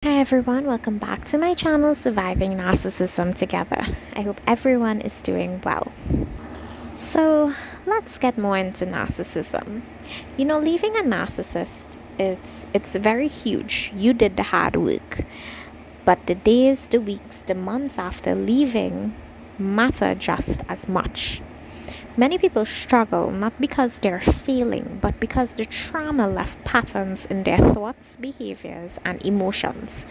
Hi everyone, welcome back to my channel Surviving Narcissism Together. I hope everyone is doing well. So let's get more into narcissism. Leaving a narcissist, it's very huge. You did the hard work. But the days, the weeks, the months after leaving matter just as much. Many people struggle not because they're failing, but because the trauma left patterns in their thoughts, behaviors, and emotions.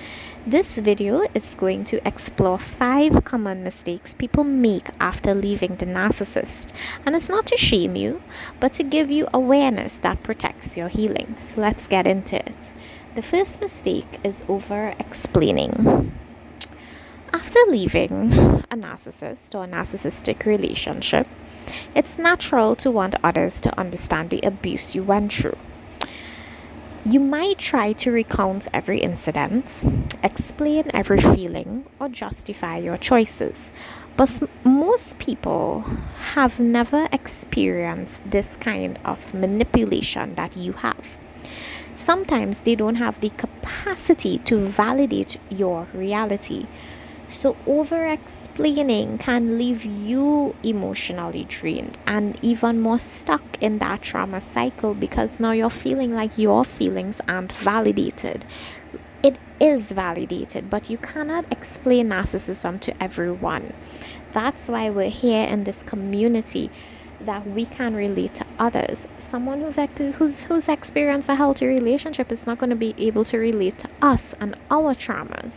This video is going to explore 5 common mistakes people make after leaving the narcissist. And it's not to shame you, but to give you awareness that protects your healing. So let's get into it. The first mistake is over explaining. After leaving a narcissist or a narcissistic relationship, it's natural to want others to understand the abuse you went through. You might try to recount every incident, explain every feeling, or justify your choices. But most people have never experienced this kind of manipulation that you have. Sometimes they don't have the capacity to validate your reality. So, over explaining can leave you emotionally drained and even more stuck in that trauma cycle because now you're feeling like your feelings aren't validated. It is validated, but you cannot explain narcissism to everyone. That's why we're here in this community, that we can relate to others. Someone who's experienced a healthy relationship is not going to be able to relate to us and our traumas.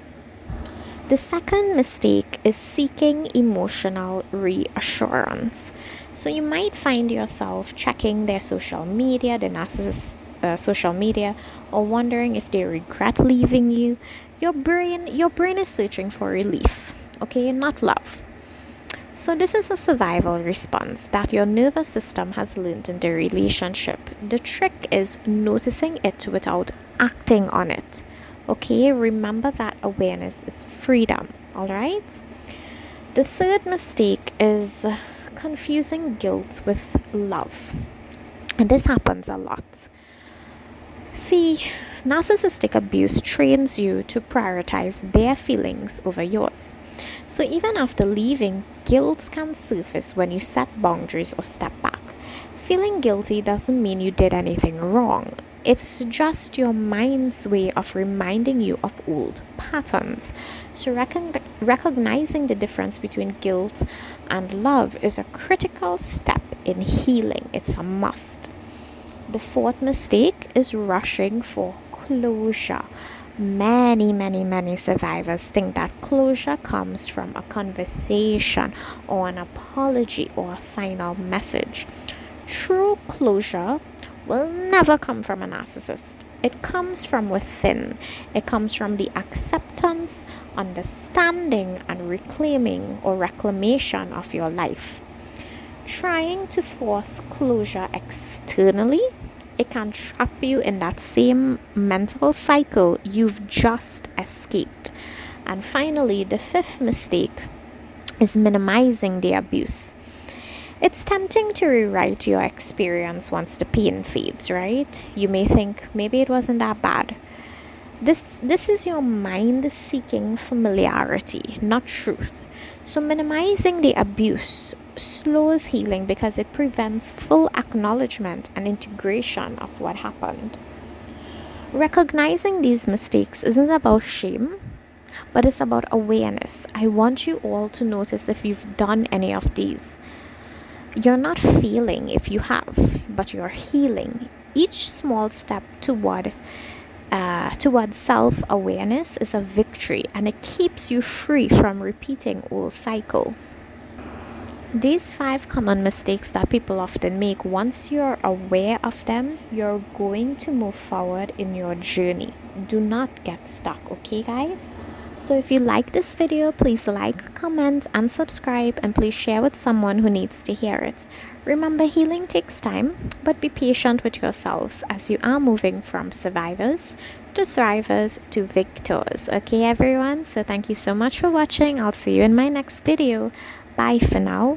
The second mistake is seeking emotional reassurance. So you might find yourself checking their social media, the narcissist social media, or wondering if they regret leaving you. Your brain is searching for relief, okay, not love. So this is a survival response that your nervous system has learned in the relationship. The trick is noticing it without acting on it. Okay, remember that awareness is freedom. All right. The third mistake is confusing guilt with love, and this happens a lot. See, narcissistic abuse trains you to prioritize their feelings over yours. So even after leaving, guilt can surface when you set boundaries or step back. Feeling guilty doesn't mean you did anything wrong. It's just your mind's way of reminding you of old patterns. So recognizing the difference between guilt and love is a critical step in healing. It's a must. The fourth mistake is rushing for closure. Many survivors think that closure comes from a conversation or an apology or a final message. True closure will never come from a narcissist. It comes from within. It comes from the acceptance, understanding, and reclaiming or reclamation of your life. Trying to force closure externally, it can trap you in that same mental cycle you've just escaped. And finally, the fifth mistake is minimizing the abuse. It's tempting to rewrite your experience once the pain fades, right? You may think maybe it wasn't that bad. This is your mind seeking familiarity, not truth. So minimizing the abuse slows healing because it prevents full acknowledgement and integration of what happened. Recognizing these mistakes isn't about shame, but it's about awareness. I want you all to notice if you've done any of these. You're not failing if you have, but you're healing. Each small step toward self-awareness is a victory, and it keeps you free from repeating old cycles. These 5 common mistakes that people often make, once you're aware of them, you're going to move forward in your journey. Do not get stuck, okay, guys? So if you like this video, please like, comment, and subscribe, and please share with someone who needs to hear it. Remember, healing takes time, but be patient with yourselves as you are moving from survivors to thrivers to victors. Okay, everyone? So thank you so much for watching. I'll see you in my next video. Bye for now.